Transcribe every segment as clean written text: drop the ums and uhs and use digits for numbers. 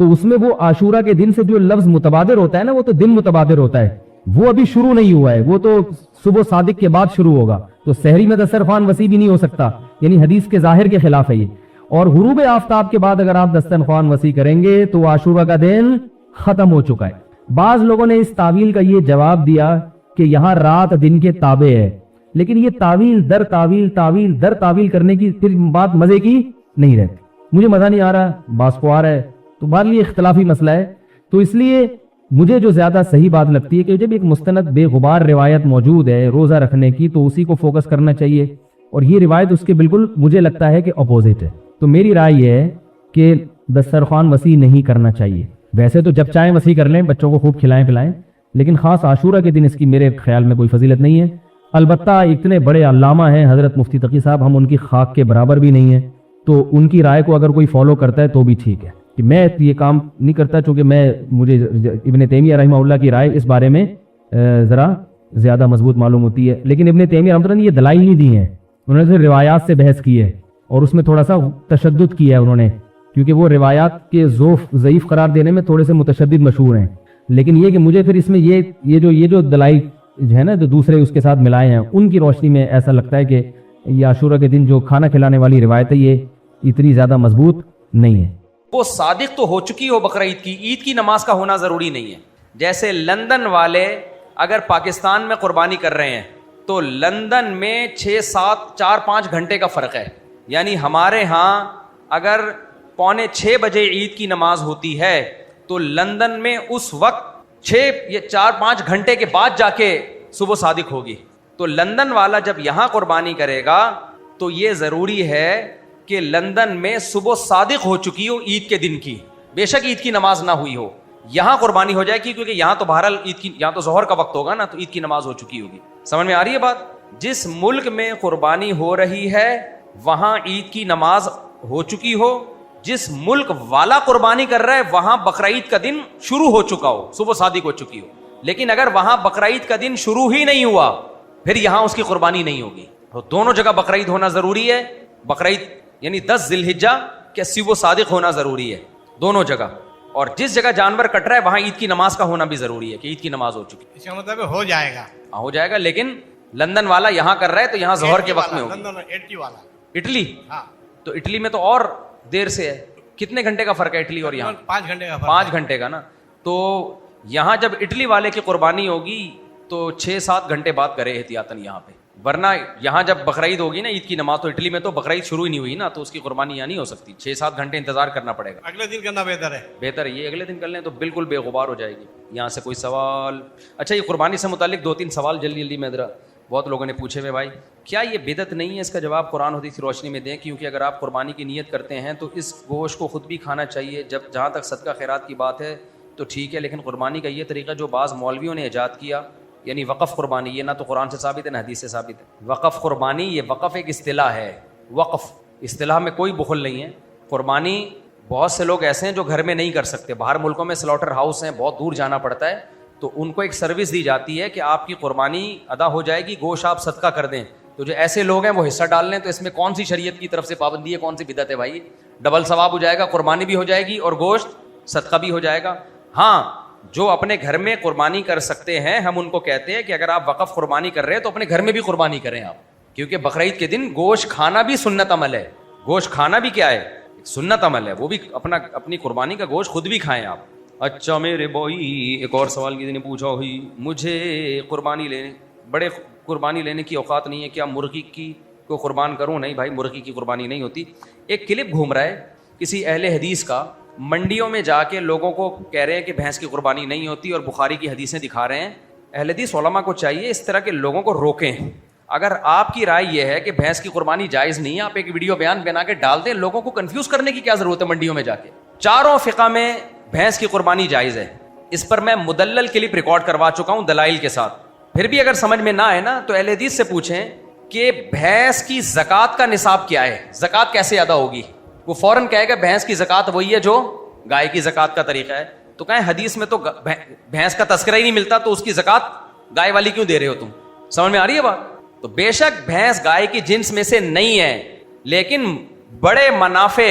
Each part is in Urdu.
تو اس میں وہ عاشورہ کے دن سے جو لفظ متبادر ہوتا ہے نا، وہ تو دن متبادر ہوتا ہے، وہ ابھی شروع نہیں ہوا ہے، وہ تو صبح صادق کے بعد شروع ہوگا، تو سحری میں دسترخوان وسیع بھی نہیں ہو سکتا، یعنی حدیث کے ظاہر کے خلاف ہے یہ۔ اور غروب آفتاب کے بعد اگر آپ دسترخوان وسیع کریں گے تو عاشورہ کا دن ختم ہو چکا ہے۔ بعض لوگوں نے اس تعویل کا یہ جواب دیا کہ یہاں رات دن کے تابع ہے، لیکن یہ تعویل در تعویل تعویل در تعویل کرنے کی پھر بات مزے کی نہیں رہتی۔ مجھے مزہ نہیں آ رہا، بعض کو آ رہا ہے، تو بہرحال یہ اختلافی مسئلہ ہے۔ تو اس لیے مجھے جو زیادہ صحیح بات لگتی ہے کہ جب ایک مستند بے غبار روایت موجود ہے روزہ رکھنے کی تو اسی کو فوکس کرنا چاہیے، اور یہ روایت اس کے بالکل مجھے لگتا ہے کہ اپوزٹ ہے۔ تو میری رائے یہ ہے کہ دسترخوان وسیع نہیں کرنا چاہیے۔ ویسے تو جب چاہیں وسیع کر لیں، بچوں کو خوب کھلائیں پلائیں، لیکن خاص عاشورہ کے دن اس کی میرے خیال میں کوئی فضیلت نہیں ہے۔ البتہ اتنے بڑے علامہ ہیں حضرت مفتی تقی صاحب، ہم ان کی خاک کے برابر بھی نہیں ہیں، تو ان کی رائے کو اگر کوئی فالو کرتا ہے تو بھی ٹھیک ہے، کہ میں یہ کام نہیں کرتا، چونکہ مجھے ابن تیمیہ رحمہ اللہ کی رائے اس بارے میں ذرا زیادہ مضبوط معلوم ہوتی ہے۔ لیکن ابن تیمیہ رحمہ اللہ نے یہ دلائل نہیں دی ہیں، انہوں نے صرف روایات سے بحث کی ہے اور اس میں تھوڑا سا تشدد کیا ہے انہوں نے، کیونکہ وہ روایات کے ضعیف قرار دینے میں تھوڑے سے متشدد مشہور ہیں۔ لیکن یہ کہ مجھے پھر اس میں یہ جو دلائل ہے نا جو دوسرے اس کے ساتھ ملائے ہیں، ان کی روشنی میں ایسا لگتا ہے کہ یہ عاشورہ کے دن جو کھانا کھلانے والی روایت ہے یہ اتنی زیادہ مضبوط نہیں ہے۔ وہ صادق تو ہو چکی ہو بقرعید کی، عید کی نماز کا ہونا ضروری نہیں ہے۔ جیسے لندن والے اگر پاکستان میں قربانی کر رہے ہیں تو لندن میں 4-5 گھنٹے کا فرق ہے، یعنی ہمارے ہاں اگر 5:45 بجے عید کی نماز ہوتی ہے تو لندن میں اس وقت 4-5 گھنٹے کے بعد جا کے صبح صادق ہوگی۔ تو لندن والا جب یہاں قربانی کرے گا تو یہ ضروری ہے کہ لندن میں صبح صادق ہو چکی ہو عید کے دن کی، بے شک عید کی نماز نہ ہوئی ہو، یہاں قربانی ہو جائے گی، کیونکہ یہاں تو بہرحال یہاں تو ظہر کا وقت ہوگا نا، تو عید کی نماز ہو چکی ہوگی۔ سمجھ میں آ رہی ہے بات؟ جس ملک میں قربانی ہو رہی ہے وہاں عید کی نماز ہو چکی ہو، جس ملک والا قربانی کر رہا ہے وہاں بقرعید کا دن شروع ہو چکا ہو، صبح صادق ہو چکی ہو۔ لیکن اگر وہاں بقرعید کا دن شروع ہی نہیں ہوا پھر یہاں اس کی قربانی نہیں ہوگی۔ تو دونوں جگہ بقرعید ہونا ضروری ہے، بقرعید یعنی 10 ذی الحجہ کے صبح صادق ہونا ضروری ہے دونوں جگہ، اور جس جگہ جانور کٹ رہا ہے وہاں عید کی نماز کا ہونا بھی ضروری ہے کہ عید کی نماز ہو چکی ہے۔ اس کا مطلب ہو جائے گا، ہو جائے گا، لیکن لندن والا یہاں کر رہا ہے تو یہاں ظہر کے وقت میں ہوگی۔ اٹلی والا، اٹلی، ہاں تو اٹلی میں تو اور دیر سے ہے، کتنے گھنٹے کا فرق ہے اٹلی اور یہاں؟ 5 گھنٹے کا فرق، 5 گھنٹے کا نا۔ تو یہاں جب اٹلی والے کی قربانی ہوگی تو 6-7 گھنٹے بعد کرے احتیاطاً یہاں پہ، ورنہ یہاں جب بقرعید ہوگی نا عید کی نماز تو اٹلی میں تو بقرعید شروع ہی نہیں ہوئی نا، تو اس کی قربانی یہاں نہیں ہو سکتی، 6-7 گھنٹے انتظار کرنا پڑے گا۔ اگلے دن کرنا بہتر ہے، بہتر ہے یہ اگلے دن کر لیں تو بالکل بے غبار ہو جائے گی۔ یہاں سے کوئی سوال؟ اچھا، یہ قربانی سے متعلق 2-3 سوال جلدی میں ذرا بہت لوگوں نے پوچھے ہوئے، بھائی کیا یہ بدعت نہیں ہے؟ اس کا جواب قرآن حدیث کی روشنی میں دیں، کیونکہ اگر آپ قربانی کی نیت کرتے ہیں تو اس گوشت کو خود بھی کھانا چاہیے، جہاں تک صدقہ خیرات کی بات ہے تو ٹھیک ہے، لیکن قربانی کا یہ طریقہ جو بعض مولویوں نے ایجاد کیا، یعنی وقف قربانی، یہ نہ تو قرآن سے ثابت ہے نہ حدیث سے ثابت ہے۔ وقف قربانی، یہ وقف ایک اصطلاح ہے، وقف اصطلاح میں کوئی بخل نہیں ہے۔ قربانی بہت سے لوگ ایسے ہیں جو گھر میں نہیں کر سکتے، باہر ملکوں میں سلاٹر ہاؤس ہیں، بہت دور جانا پڑتا ہے، تو ان کو ایک سروس دی جاتی ہے کہ آپ کی قربانی ادا ہو جائے گی، گوشت آپ صدقہ کر دیں، تو جو ایسے لوگ ہیں وہ حصہ ڈال لیں۔ تو اس میں کون سی شریعت کی طرف سے پابندی ہے، کون سی بدعت ہے بھائی؟ ڈبل ثواب ہو جائے گا، قربانی بھی ہو جائے گی اور گوشت صدقہ بھی ہو جائے گا۔ ہاں، جو اپنے گھر میں قربانی کر سکتے ہیں ہم ان کو کہتے ہیں کہ اگر آپ وقف قربانی کر رہے ہیں تو اپنے گھر میں بھی قربانی کریں آپ، کیونکہ بقرعید کے دن گوشت کھانا بھی سنت عمل ہے، گوشت کھانا بھی کیا ہے؟ سنت عمل ہے، وہ بھی اپنی قربانی کا گوشت خود بھی کھائیں آپ۔ اچھا میرے بھائی، ایک اور سوال کسی نے پوچھا ہوئی، مجھے قربانی لینے کی اوقات نہیں ہے، کیا مرغی کی کو قربان کروں؟ نہیں بھائی، مرغی کی قربانی نہیں ہوتی۔ ایک کلپ گھوم رہا ہے کسی اہل حدیث کا، منڈیوں میں جا کے لوگوں کو کہہ رہے ہیں کہ بھینس کی قربانی نہیں ہوتی اور بخاری کی حدیثیں دکھا رہے ہیں۔ اہل حدیث علماء کو چاہیے اس طرح کے لوگوں کو روکیں۔ اگر آپ کی رائے یہ ہے کہ بھینس کی قربانی جائز نہیں ہے، آپ ایک ویڈیو بیان بنا کے ڈال دیں، لوگوں کو کنفیوز کرنے کی کیا ضرورت ہے منڈیوں میں جا کے؟ چاروں فقہ میں بھینس کی قربانی جائز ہے، اس پر میں مدلل کلپ ریکارڈ کروا چکا ہوں دلائل کے ساتھ۔ پھر بھی اگر سمجھ میں نہ آئے نا تو اہل حدیث سے پوچھیں کہ بھینس کی زکوٰۃ کا نصاب کیا ہے، زکوٰۃ کیسے ادا ہوگی؟ وہ فوراً کہے گا بھینس کی زکوٰۃ وہی ہے جو گائے کی زکوٰۃ کا طریقہ ہے۔ تو کہیں حدیث میں تو بھینس کا تذکرہ ہی نہیں ملتا، تو اس کی زکوٰۃ گائے والی کیوں دے رہے ہو تم؟ سمجھ میں آ رہی ہے بات؟ تو بے شک بھینس گائے کی جنس میں سے نہیں ہے، لیکن بڑے منافع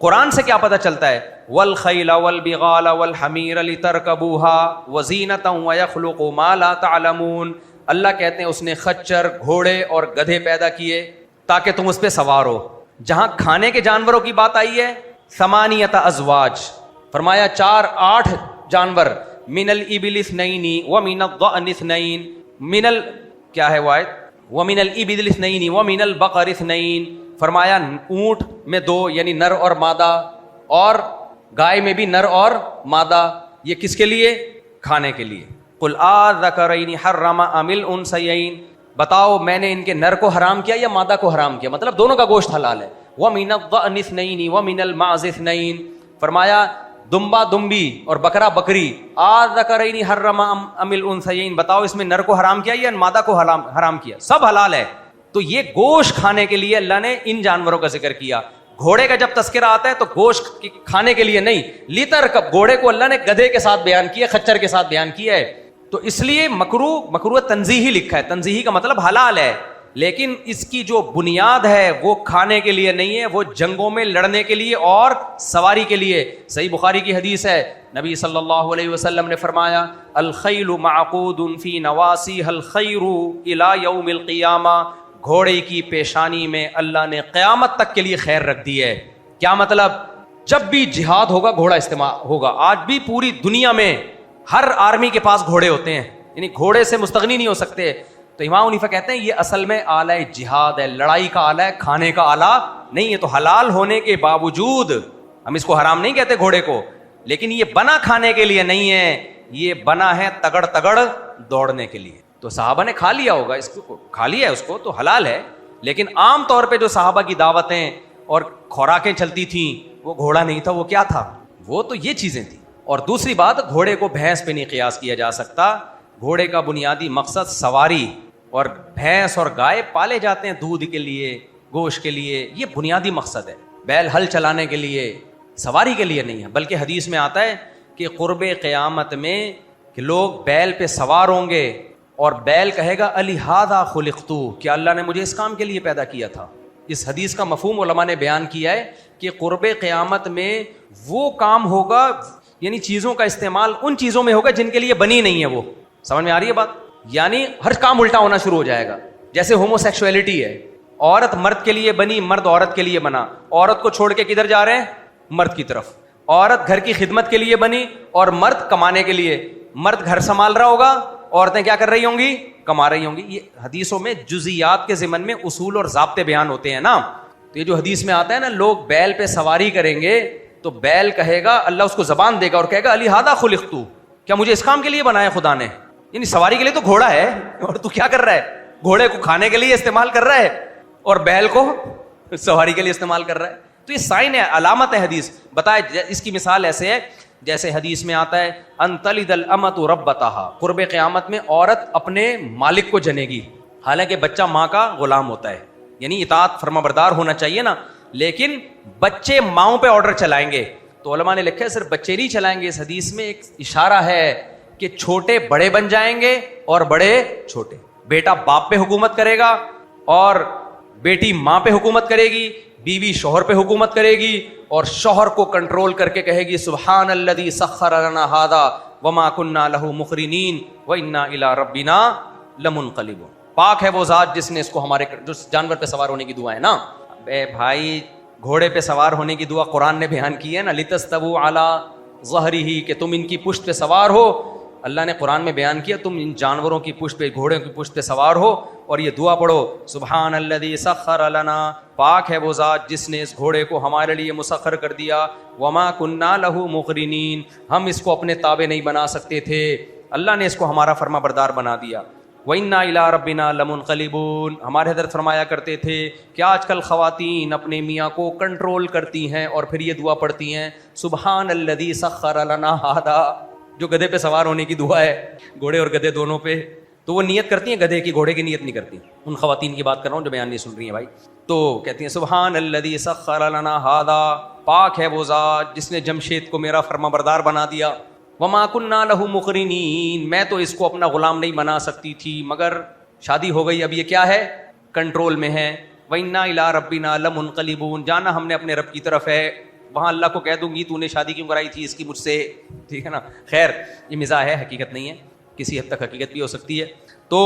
قرآن سے کیا پتہ چلتا ہے؟ والخیل والبغال والحمیر لترکبوها وزینۃ ویخلق ما لا تعلمون. اللہ کہتے ہیں اس نے خچر، گھوڑے اور گدھے پیدا کیے تاکہ تم اس پہ سوار ہو. جہاں کھانے کے جانوروں کی بات آئی ہے ثمانیۃ ازواج، فرمایا 8 جانور، من الابل اثنین ومن الضأن اثنین، کیا ہے وہ آیت؟ ومن الابل اثنین ومن البقر اثنین، فرمایا اونٹ میں 2 یعنی نر اور مادہ، اور گائے میں بھی نر اور مادہ. یہ کس کے لیے؟ کھانے کے لیے. قل آذکرین حرم ام الانثیین، بتاؤ میں نے ان کے نر کو حرام کیا یا مادہ کو حرام کیا، مطلب دونوں کا گوشت حلال ہے. ومن الضأن اثنین ومن المعز اثنین، فرمایا دمبا دمبی اور بکرا بکری، آذکرین حرم ام الانثیین، بتاؤ اس میں نر کو حرام کیا یا مادہ کو حرام کیا، سب حلال ہے. تو یہ گوشت کھانے کے لیے اللہ نے ان جانوروں کا ذکر کیا. گھوڑے کا جب تذکرہ آتا ہے تو گوشت کھانے کے لیے نہیں، لیترکب، گھوڑے کو اللہ نے گدھے کے ساتھ بیان کیا، خچر کے ساتھ بیان کیا ہے. تو اس لیے مکروہ تنزیہی لکھا ہے. تنزیہی کا مطلب حلال ہے، لیکن اس کی جو بنیاد ہے وہ کھانے کے لیے نہیں ہے، وہ جنگوں میں لڑنے کے لیے اور سواری کے لیے. صحیح بخاری کی حدیث ہے، نبی صلی اللہ علیہ وسلم نے فرمایا الخیل معقود فی نواسیھا الخیر الی یوم القیامہ، گھوڑے کی پیشانی میں اللہ نے قیامت تک کے لیے خیر رکھ دی ہے. کیا مطلب؟ جب بھی جہاد ہوگا گھوڑا استعمال ہوگا. آج بھی پوری دنیا میں ہر آرمی کے پاس گھوڑے ہوتے ہیں، یعنی گھوڑے سے مستغنی نہیں ہو سکتے. تو امام حنیفہ کہتے ہیں یہ اصل میں آلہ جہاد ہے، لڑائی کا آلہ ہے، کھانے کا آلہ نہیں ہے. تو حلال ہونے کے باوجود ہم اس کو حرام نہیں کہتے گھوڑے کو، لیکن یہ بنا کھانے کے لیے نہیں ہے، یہ بنا ہے تگڑ دوڑنے کے لیے. تو صحابہ نے کھا لیا ہوگا، اس کو کھا لیا ہے، اس کو تو حلال ہے. لیکن عام طور پہ جو صحابہ کی دعوتیں اور خوراکیں چلتی تھیں وہ گھوڑا نہیں تھا، وہ کیا تھا؟ وہ تو یہ چیزیں تھیں. اور دوسری بات، گھوڑے کو بھینس پہ نہیں قیاس کیا جا سکتا. گھوڑے کا بنیادی مقصد سواری، اور بھینس اور گائے پالے جاتے ہیں دودھ کے لیے، گوشت کے لیے، یہ بنیادی مقصد ہے. بیل ہل چلانے کے لیے، سواری کے لیے نہیں ہے. بلکہ حدیث میں آتا ہے کہ قرب قیامت میں کہ لوگ بیل پہ سوار ہوں گے اور بیل کہے گا الہذا خلقتو، کیا اللہ نے مجھے اس کام کے لیے پیدا کیا تھا. اس حدیث کا مفہوم علماء نے بیان کیا ہے کہ قرب قیامت میں وہ کام ہوگا، یعنی چیزوں کا استعمال ان چیزوں میں ہوگا جن کے لیے بنی نہیں ہے. وہ سمجھ میں آ رہی ہے بات؟ یعنی ہر کام الٹا ہونا شروع ہو جائے گا. جیسے ہومو سیکشولیٹی ہے، عورت مرد کے لیے بنی، مرد عورت کے لیے بنا. عورت کو چھوڑ کے کدھر جا رہے ہیں؟ مرد کی طرف. عورت گھر کی خدمت کے لیے بنی اور مرد کمانے کے لیے. مرد گھر سنبھال رہا ہوگا، عورتیں کیا کر رہی ہوں گی؟ کما رہی ہوں گی. یہ حدیثوں میں جزیات کے ضمن میں اصول اور ضابطے بیان ہوتے ہیں نا. تو یہ جو حدیث میں آتا ہے نا، لوگ بیل پہ سواری کریں گے تو بیل کہے گا، اللہ اس کو زبان دے گا اور کہے گا الہذا خلقتو، کیا مجھے اس کام کے لیے بنایا خدا نے؟ یعنی سواری کے لیے تو گھوڑا ہے، اور تو کیا کر رہا ہے؟ گھوڑے کو کھانے کے لیے استعمال کر رہا ہے اور بیل کو سواری کے لیے استعمال کر رہا ہے. تو یہ سائن ہے، علامت ہے حدیث. بتائے اس کی مثال ایسے ہے جیسے حدیث میں آتا ہے ان تلد الامۃ ربتہا، قرب قیامت میں عورت اپنے مالک کو جنے گی. حالانکہ بچہ ماں کا غلام ہوتا ہے، یعنی اطاعت فرما بردار ہونا چاہیے نا. لیکن بچے ماؤں پہ آرڈر چلائیں گے. تو علماء نے لکھا ہے صرف بچے نہیں چلائیں گے، اس حدیث میں ایک اشارہ ہے کہ چھوٹے بڑے بن جائیں گے اور بڑے چھوٹے. بیٹا باپ پہ حکومت کرے گا اور بیٹی ماں پہ حکومت کرے گی، بیوی شوہر پہ حکومت کرے گی اور شوہر کو کنٹرول کر کے کہے گی سبحان الذی سخر لنا ھذا وما كنا له مقرنین وانا الی ربنا لمنقلبون. پاک ہے وہ ذات جس نے اس کو ہمارے جو جانور پہ سوار ہونے کی دعا ہے نا. اے بھائی، گھوڑے پہ سوار ہونے کی دعا قرآن نے بیان کی ہے نا، لتستووا علی ظہرہ، کہ تم ان کی پشت پہ سوار ہو. اللہ نے قرآن میں بیان کیا تم ان جانوروں کی پشت پہ، گھوڑوں کی پشت پہ سوار ہو اور یہ دعا پڑھو سبحان الذی سخر لنا، پاک ہے وہ ذات جس نے اس گھوڑے کو ہمارے لیے مسخر کر دیا. وما كنا له مقرنین، ہم اس کو اپنے تابع نہیں بنا سکتے تھے، اللہ نے اس کو ہمارا فرما بردار بنا دیا. وَإِنَّا إِلَىٰ رَبِّنَا لَمُنْقَلِبُونَ. ہمارے حضرت فرمایا کرتے تھے کہ آج کل خواتین اپنے میاں کو کنٹرول کرتی ہیں اور پھر یہ دعا پڑھتی ہیں سبحان الذی سخر لنا ھذا، جو گدھے پہ سوار ہونے کی دعا ہے، گھوڑے اور گدھے دونوں پہ. تو وہ نیت کرتی ہیں گدھے کی، گھوڑے کی نیت نہیں کرتی. ان خواتین کی بات کر رہا ہوں جو بیان نہیں سن رہی ہیں بھائی. تو کہتی ہیں سبحان الذی سخر لنا ھذا، پاک ہے وہ ذات جس نے جمشید کو میرا فرما بردار بنا دیا. وما كنا له مقرنین، میں تو اس کو اپنا غلام نہیں بنا سکتی تھی، مگر شادی ہو گئی، اب یہ کیا ہے؟ کنٹرول میں ہے. وَإِنَّا إِلَىٰ رَبِّنَا لَمُنْقَلِبُونَ، جانا ہم نے اپنے رب کی طرف ہے. وہاں اللہ کو کہہ دوں گی تو نے شادی کیوں کرائی تھی اس کی مجھ سے, ٹھیک ہے نا. خیر یہ مزاح ہے, حقیقت نہیں ہے, کسی حد تک حقیقت بھی ہو سکتی ہے. تو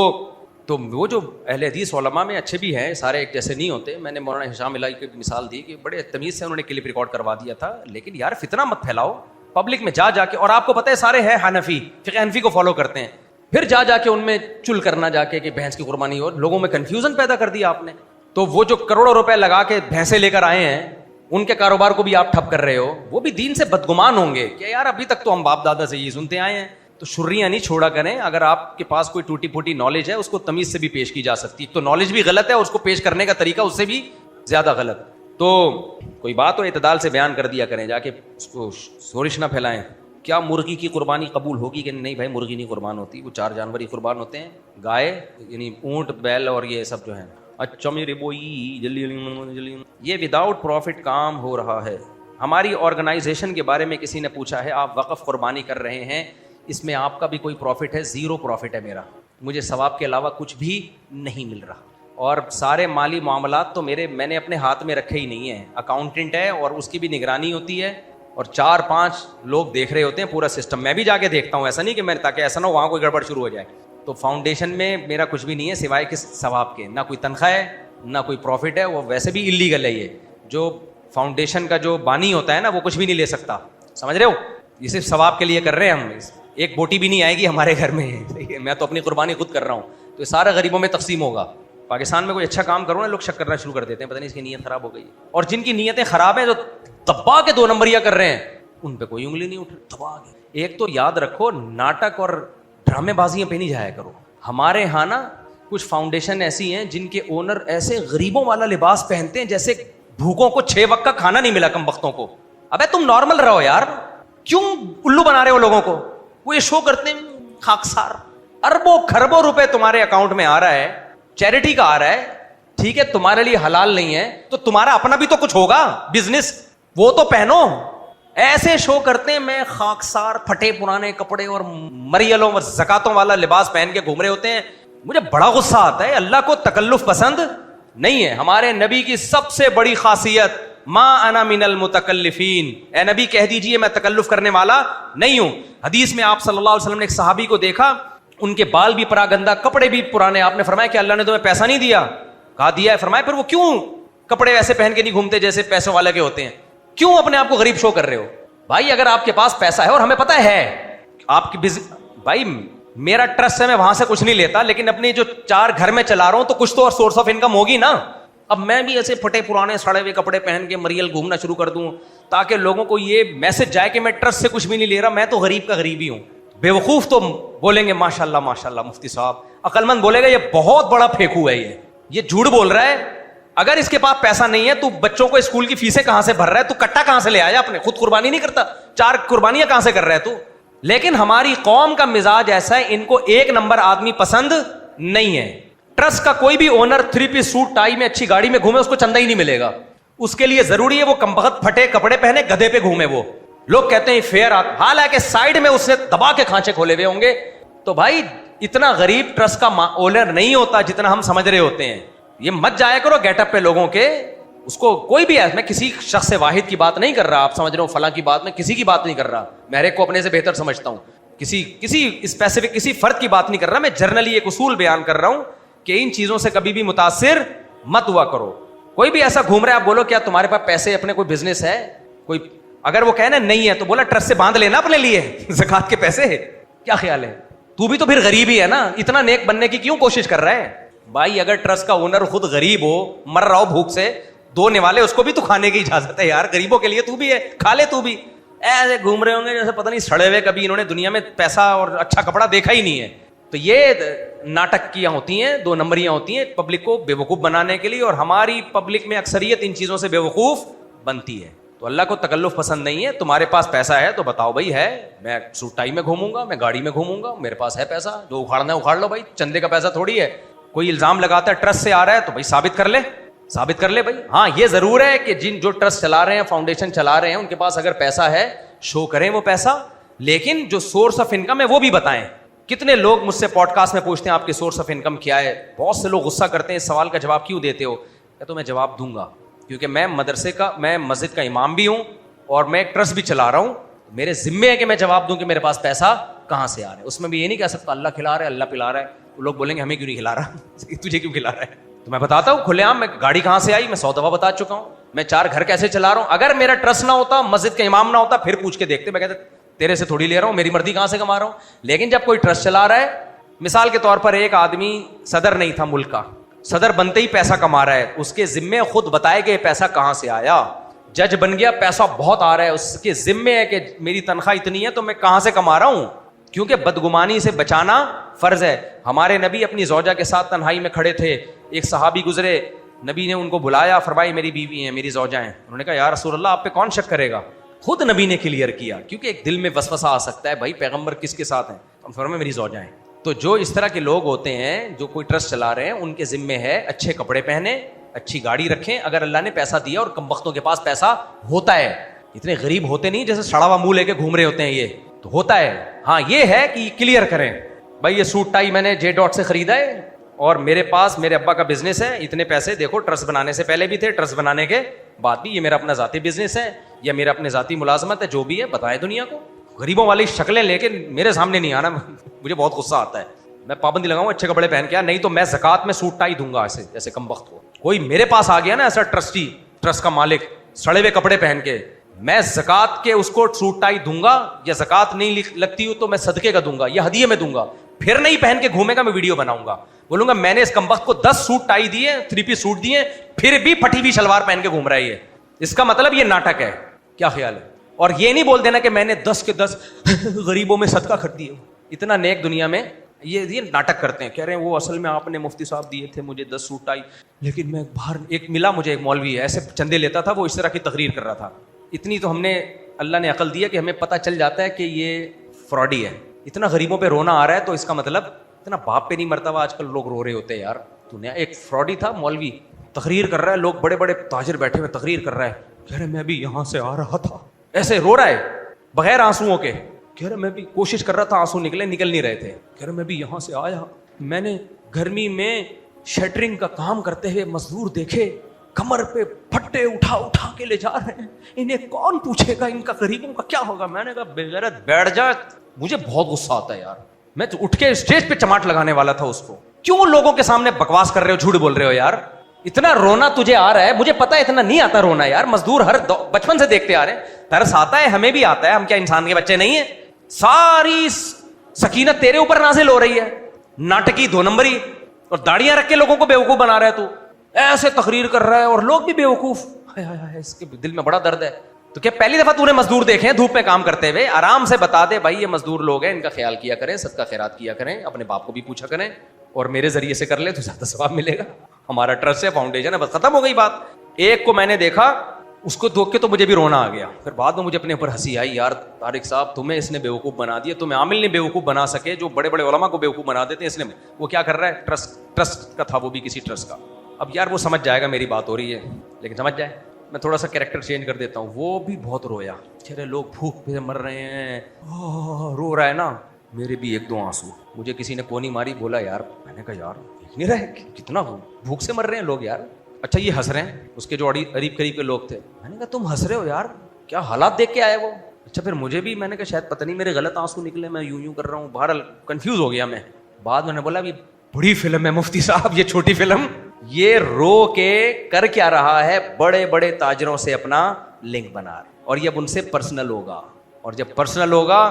وہ جو اہل حدیث علماء میں اچھے بھی ہیں, سارے ایک جیسے نہیں ہوتے. میں نے مولانا ہشام الہی کی مثال دی کہ بڑے تمیز سے انہوں نے کلپ ریکارڈ کروا دیا تھا, لیکن یار فتنہ مت پھیلاؤ پبلک میں جا کے. اور آپ کو پتہ ہے سارے ہیں حنفی, فقہ حنفی کو فالو کرتے ہیں, پھر جا کے ان میں چل کرنا جا کے کہ بھینس کی قربانی ہو, لوگوں میں کنفیوژن پیدا کر دیا آپ نے. تو وہ جو کروڑوں روپے لگا کے بھینسیں لے کر آئے ہیں, ان کے کاروبار کو بھی آپ ٹھپ کر رہے ہو. وہ بھی دین سے بدگمان ہوں گے کہ یار ابھی تک تو ہم باپ دادا سے یہ سنتے آئے ہیں. تو شریاں نہیں چھوڑا کریں. اگر آپ کے پاس کوئی ٹوٹی پھوٹی نالج ہے اس کو تمیز سے بھی پیش کی جا سکتی. تو نالج بھی غلط ہے, اس کو پیش کرنے کا طریقہ اس سے بھی زیادہ غلط. تو کوئی بات ہو اعتدال سے بیان کر دیا کریں, جا کے اس کو شورش نہ پھیلائیں. کیا مرغی کی قربانی قبول ہوگی کہ نہیں؟ بھائی مرغی نہیں قربان ہوتی, وہ 4 جانور ہی قربان ہوتے ہیں. گائے یعنی اونٹ بیل اور یہ سب جو ہیں. اچھا میرے بوئی جلدی یہ وداؤٹ پروفٹ کام ہو رہا ہے. ہماری آرگنائزیشن کے بارے میں کسی نے پوچھا ہے, آپ وقف قربانی کر رہے ہیں, اس میں آپ کا بھی کوئی پروفٹ ہے؟ 0 پروفٹ ہے میرا, مجھے ثواب کے علاوہ کچھ بھی نہیں مل رہا. اور سارے مالی معاملات تو میں نے اپنے ہاتھ میں رکھے ہی نہیں ہیں. اکاؤنٹنٹ ہے اور اس کی بھی نگرانی ہوتی ہے, اور 4-5 لوگ دیکھ رہے ہوتے ہیں پورا سسٹم. میں بھی جا کے دیکھتا ہوں, ایسا نہیں کہ میں, تاکہ ایسا نہ ہو وہاں کوئی گڑبڑ شروع ہو جائے. تو فاؤنڈیشن میں میرا کچھ بھی نہیں ہے سوائے کہ ثواب کے. نہ کوئی تنخواہ ہے نہ کوئی پروفٹ ہے, وہ ویسے بھی اللیگل ہے. یہ جو فاؤنڈیشن کا جو بانی ہوتا ہے نا, وہ کچھ بھی نہیں لے سکتا, سمجھ رہے ہو. یہ صرف ثواب کے لیے کر رہے ہیں ہم. ایک بوٹی بھی نہیں آئے گی ہمارے گھر میں, میں تو اپنی قربانی خود کر رہا ہوں. تو یہ سارا غریبوں میں تقسیم ہوگا. پاکستان میں کوئی اچھا کام کرو نا, لوگ شک کرنا شروع کر دیتے ہیں, پتہ نہیں اس کی نیت خراب ہو گئی. اور جن کی نیتیں خراب ہیں, جو دبا کے 2 نمبریاں کر رہے ہیں, ان پہ کوئی انگلی نہیں اٹھ دبا کے. ایک تو یاد رکھو, ناٹک اور ڈرامے بازیاں پہ نہیں جایا کرو. ہمارے ہاں نا کچھ فاؤنڈیشن ایسی ہیں جن کے اونر ایسے غریبوں والا لباس پہنتے ہیں جیسے بھوکوں کو 6 وقت کا کھانا نہیں ملا, کم وقتوں کو. ابے تم نارمل رہو یار, کیوں الو بنا رہے ہو لوگوں کو؟ وہ یہ شو کرتے ہیں خاکسار, اربوں کھربوں روپے تمہارے اکاؤنٹ میں آ رہا ہے, چیریٹی کا آ رہا ہے, ٹھیک ہے, تمہارے لیے حلال نہیں ہے تو تمہارا اپنا بھی تو کچھ ہوگا بزنس, وہ تو پہنو. ایسے شو کرتے ہیں میں خاکسار پھٹے پرانے کپڑے اور مریلوں اور زکاتوں والا لباس پہن کے گھوم رہے ہوتے ہیں. مجھے بڑا غصہ آتا ہے. اللہ کو تکلف پسند نہیں ہے. ہمارے نبی کی سب سے بڑی خاصیت, ما انا من المتکلفین, اے نبی کہہ دیجئے میں تکلف کرنے والا نہیں ہوں. حدیث میں آپ صلی اللہ علیہ وسلم نے ایک صحابی کو دیکھا, ان کے بال بھی پراگندہ, کپڑے بھی پرانے. آپ نے فرمایا کہ اللہ نے تمہیں پیسہ نہیں دیا؟ کہا دیا ہے. فرمایا پھر وہ کیوں کپڑے ایسے پہن کے نہیں گھومتے جیسے پیسوں والے کے ہوتے ہیں؟ کیوں اپنے آپ کو غریب شو کر رہے ہو؟ بھائی اگر آپ کے پاس پیسہ ہے, اور ہمیں پتہ ہے آپ کی بھائی میرا ٹرسٹ ہے, میں وہاں سے کچھ نہیں لیتا, لیکن اپنی جو 4 گھر میں چلا رہا ہوں تو کچھ تو سورس آف انکم ہوگی نا. اب میں بھی ایسے پھٹے پرانے سڑے ہوئے کپڑے پہن کے مریل گھومنا شروع کر دوں تاکہ لوگوں کو یہ میسج جائے کہ میں ٹرسٹ سے کچھ بھی نہیں لے رہا, میں تو غریب کا غریب ہی ہوں. بیوقوف تو بولیں گے ماشاء اللہ مفتی صاحب, عقل مند بولے گا یہ بہت بڑا پھینکو ہے, یہ جھوٹ بول رہا ہے. اگر اس کے پاس پیسہ نہیں ہے تو بچوں کو اسکول کی فیسیں کہاں سے بھر رہا ہے؟ تو کٹا کہاں سے لے آیا؟ اپنے خود قربانی نہیں کرتا, 4 قربانیاں کہاں سے کر رہا ہے تو؟ لیکن ہماری قوم کا مزاج ایسا ہے, ان کو 1 نمبر آدمی پسند نہیں ہے. ٹرسٹ کا کوئی بھی اونر 3 پیس سوٹ ٹائی میں اچھی گاڑی میں گھومے, اس کو چندہ ہی نہیں ملے گا. اس کے لیے ضروری ہے وہ کمبخت پھٹے کپڑے پہنے گدھے پہ گھومے. وہ لوگ کہتے ہیں فیئر, حالانکہ سائڈ میں اس نے دبا کے کھانچے کھولے ہوئے ہوں گے. تو بھائی اتنا غریب ٹرسٹ کا اونر نہیں ہوتا جتنا ہم سمجھ رہے ہوتے ہیں. یہ مت جایا کرو گیٹ اپ پہ لوگوں کے, اس کو کوئی بھی ہے. میں کسی شخص واحد کی بات نہیں کر رہا, آپ سمجھ رہے ہو فلاں کی بات, میں کسی کی بات نہیں کر رہا. میں ہر ایک کو اپنے سے بہتر سمجھتا ہوں, کسی اسپیسیفک کسی فرد کی بات نہیں کر رہا. میں جنرلی ایک اصول بیان کر رہا ہوں کہ ان چیزوں سے کبھی بھی متاثر مت ہوا کرو. کوئی بھی ایسا گھوم رہا ہے, آپ بولو کیا تمہارے پاس پیسے, اپنے کوئی بزنس ہے کوئی؟ اگر وہ کہنا نہیں ہے تو بولا ٹرسٹ سے باندھ لینا اپنے لیے زکات کے پیسے. کیا خیال ہے؟ تو بھی تو پھر غریب ہی ہے نا, اتنا نیک بننے کی کیوں کوشش کر رہا ہے؟ بھائی اگر ٹرسٹ کا اونر خود غریب ہو, مر رہا ہو بھوک سے, 2 نوالے, اس کو بھی تو کھانے کی اجازت ہے یار. غریبوں کے لیے تو بھی ہے, کھا لے تو بھی. ایسے گھوم رہے ہوں گے جیسے پتہ نہیں سڑے ہوئے, کبھی انہوں نے دنیا میں پیسہ اور اچھا کپڑا دیکھا ہی نہیں ہے. تو یہ ناٹک کیاں ہوتی ہیں, 2 نمبریاں ہوتی ہیں پبلک کو بیوقوف بنانے کے لیے, اور ہماری پبلک میں اکثریت ان چیزوں سے بیوقوف بنتی ہے. تو اللہ کو تکلف پسند نہیں ہے. تمہارے پاس پیسہ ہے تو بتاؤ بھائی ہے, میں سوٹ ٹائی میں گھوموں گا, میں گاڑی میں گھوموں گا, میرے پاس ہے پیسہ, جو اکھاڑنا ہے اکھاڑ لو بھائی, چندے کا پیسہ تھوڑی ہے. کوئی الزام لگاتا ہے ٹرسٹ سے آ رہا ہے تو بھائی ثابت کر لے بھائی. ہاں یہ ضرور ہے کہ جو ٹرسٹ چلا رہے ہیں, فاؤنڈیشن چلا رہے ہیں, ان کے پاس اگر پیسہ ہے شو کریں وہ پیسہ, لیکن جو سورس آف انکم ہے وہ بھی بتائیں. کتنے لوگ مجھ سے پوڈ کاسٹ میں پوچھتے ہیں آپ کی سورس آف انکم کیا ہے. بہت سے لوگ غصہ کرتے ہیں اس سوال کا جواب کیوں دیتے ہو. کہ تو میں جواب دوں گا, کیونکہ میں مسجد کا امام بھی ہوں اور میں ایک ٹرسٹ بھی چلا رہا ہوں, میرے ذمے ہے کہ میں جواب دوں کہ میرے پاس پیسہ کہاں سے آ رہا ہے. اس میں بھی یہ نہیں کہہ سکتا اللہ کھلا رہا ہے, اللہ پلا رہا ہے. تو لوگ بولیں گے ہمیں کیوں نہیں کھلا رہا, تجھے کیوں کھلا رہا ہے. تو میں بتاتا ہوں کھلے عام, میں گاڑی کہاں سے آئی میں 100 دفعہ بتا چکا ہوں, میں 4 گھر کیسے چلا رہا ہوں. اگر میرا ٹرسٹ نہ ہوتا, مسجد کا امام نہ ہوتا, پھر پوچھ کے دیکھتے, میں کہتا تیرے سے تھوڑی لے رہا ہوں, میری مرضی کہاں سے کما رہا ہوں. لیکن جب کوئی ٹرسٹ چلا رہا ہے, مثال کے طور پر ایک آدمی صدر نہیں تھا ملک کا, صدر بنتے ہی پیسہ کما رہا ہے, اس کے ذمے خود بتائے کہ پیسہ کہاں سے آیا. جج بن گیا, پیسہ بہت آ رہا ہے, اس کے ذمے ہے کہ میری تنخواہ اتنی ہے تو میں کہاں سے کما رہا ہوں, کیونکہ بدگمانی سے بچانا فرض ہے. ہمارے نبی اپنی زوجہ کے ساتھ تنہائی میں کھڑے تھے, ایک صحابی گزرے, نبی نے ان کو بلایا, فرمایا میری بیوی ہیں, میری زوجہ ہیں. انہوں نے کہا یا رسول اللہ آپ پہ کون شک کرے گا. خود نبی نے کلیئر کیا, کیونکہ ایک دل میں وسوسہ آ سکتا ہے بھائی پیغمبر کس کے ساتھ ہیں, فرمایا میری زوجہ ہیں. تو جو اس طرح کے لوگ ہوتے ہیں جو کوئی ٹرسٹ چلا رہے ہیں, ان کے ذمے ہے اچھے کپڑے پہنے, اچھی گاڑی رکھیں. اگر اللہ نے پیسہ دیا اور کم وقتوں کے پاس پیسہ ہوتا ہے, اتنے غریب ہوتے نہیں جیسے سڑا ہوا منہ لے کے گھوم رہے ہوتے ہیں, یہ تو ہوتا ہے. ہاں یہ ہے کہ کلیئر کریں بھائی یہ سوٹ ٹائی میں نے جے ڈاٹ سے خریدا ہے اور میرے پاس میرے ابا کا بزنس ہے, اتنے پیسے دیکھو ٹرسٹ بنانے سے پہلے بھی تھے, ٹرسٹ بنانے کے بعد بھی, یہ میرا اپنا ذاتی بزنس ہے یا میرا اپنے ذاتی ملازمت ہے, جو بھی ہے بتائے دنیا کو. غریبوں والی شکلیں لے کے میرے سامنے نہیں آنا, مجھے بہت غصہ آتا ہے. میں پابندی لگاؤں اچھے کپڑے پہن کے, نہیں تو میں زکات میں سوٹ ٹائی دوں گا ایسے جیسے کم وقت کو. کوئی میرے پاس آ گیا نا ایسا ٹرسٹی, ٹرسٹ کا مالک, سڑے ہوئے کپڑے پہن کے, میں زکات کے اس کو سوٹ ٹائی دوں گا, یا زکات نہیں لگتی ہو تو میں صدقے کا دوں گا یا ہدیے میں دوں گا. پھر نہیں پہن کے گھومے گا, میں ویڈیو بناؤں گا, بولوں گا میں نے اس کم وقت کو 10 سوٹ ٹائی دیے, 3 پیس سوٹ دیے, پھر بھی پھٹی ہوئی شلوار پہن کے گھوم رہا ہے. یہ اس کا مطلب یہ ناٹک ہے. کیا خیال ہے؟ اور یہ نہیں بول دینا کہ میں نے 10 کے 10 غریبوں میں صدقہ کر دیے. اتنا نیک دنیا میں یہ ناٹک کرتے ہیں, کہہ رہے ہیں وہ اصل میں آپ نے مفتی صاحب دیے تھے مجھے 10 سوٹ ٹائی, لیکن میں باہر ایک ملا مجھے, ایک مولوی ہے ایسے چندے لیتا تھا, وہ اس طرح کی تقریر کر رہا تھا. اتنی تو ہم نے, اللہ نے عقل دیا کہ ہمیں پتہ چل جاتا ہے کہ یہ فراڈی ہے. اتنا غریبوں پہ رونا آ رہا ہے تو اس کا مطلب اتنا باپ پہ نہیں مرتا ہوا. آج کل لوگ رو رہے ہوتے ہیں یار. دنیا ایک فراڈی تھا مولوی, تقریر کر رہا ہے, لوگ بڑے بڑے تاجر بیٹھے ہوئے تقریر کر رہا ہے, کہہ رہے میں بھی یہاں سے آ رہا تھا, ایسے رو رہا ہے بغیر آنسوؤں کے, کہہ رہے میں بھی کوشش کر رہا تھا, آنسو نکل نہیں رہے تھے, کہہ رہے میں بھی یہاں سے آیا, میں نے گرمی میں شٹرنگ کا کام کرتے ہوئے مزدور دیکھے, کمر پہ پھٹے اٹھا کے لے جا رہے ہیں, انہیں کون پوچھے گا ان کا, غریبوں کا کیا ہوگا. میں نے کہا بے غیرت بیٹھ جا. مجھے بہت غصہ آتا ہے یار, میں تو اٹھ کے اسٹیج پہ چماٹ لگانے والا تھا اس کو. کیوں لوگوں کے سامنے بکواس کر رہے ہو, جھوٹ بول رہے ہو یار. اتنا رونا تجھے آ رہا ہے, مجھے پتا ہے اتنا نہیں آتا رونا یار. مزدور ہر بچپن سے دیکھتے آ رہے ہیں, ترس آتا ہے, ہمیں بھی آتا ہے, ہم کیا انسان کے بچے نہیں ہیں. ساری سکینت تیرے اوپر نازل ہو رہی ہے, ناٹکی 2 نمبری, اور داڑیاں رکھ کے لوگوں کو بیوقوف بنا رہا ہے. تو ایسے تقریر کر رہا ہے اور لوگ بھی بیوقوف. اس کے دل میں بڑا درد ہے. تو کیا پہلی دفعہ تو نے مزدور دیکھے ہیں دھوپ میں کام کرتے ہوئے؟ آرام سے بتا دے بھائی یہ مزدور لوگ ہیں, ان کا خیال کیا کریں, صدقہ خیرات کیا کریں, اپنے باپ کو بھی پوچھا کریں, اور میرے ذریعے سے کر لیں تو زیادہ ثواب ملے گا. ہمارا ٹرسٹ ہے, فاؤنڈیشن ہے, بس ختم ہو گئی بات. ایک کو میں نے دیکھا, اس کو دیکھ کے تو مجھے بھی رونا آ گیا. پھر بعد میں مجھے اپنے اوپر ہنسی آئی, یار طارق صاحب تمہیں اس نے بیوقوف بنا دیا, تمہیں عامل نے بیوقوف بنا سکے جو بڑے بڑے علماء کو بیوقوف بنا دیتے ہیں. اس نے وہ کیا کر رہا ہے, ٹرسٹ کا تھا, وہ بھی کسی ٹرسٹ کا. اب یار وہ سمجھ جائے گا, میری بات ہو رہی ہے لیکن سمجھ جائے. میں تھوڑا سا کیریکٹر چینج کر دیتا ہوں. وہ بھی بہت رویا, چلے لوگ بھوک پہ مر رہے ہیں, رو رہا ہے نا. میرے بھی 1-2 آنسو. مجھے کسی نے پونی ماری, بولا یار, میں نے کہا یار دیکھ نہیں رہے کتنا بھوک سے مر رہے ہیں لوگ یار. اچھا یہ ہنس رہے ہیں, اس کے جو قریب کے لوگ تھے. میں نے کہا تم ہنس رہے ہو یار, کیا حالات دیکھ کے آئے وہ. اچھا پھر مجھے بھی, میں نے کہا شاید پتہ نہیں میرے غلط آنسو نکلے, میں یوں کر رہا ہوں. بہرحال کنفیوز ہو گیا میں. بعد میں نے بولا ابھی بڑی فلم ہے مفتی صاحب, یہ چھوٹی فلم. یہ رو کے کر کیا رہا ہے, بڑے بڑے تاجروں سے اپنا لنک بنا رہا, اور یہ اب ان سے پرسنل ہوگا, اور جب پرسنل ہوگا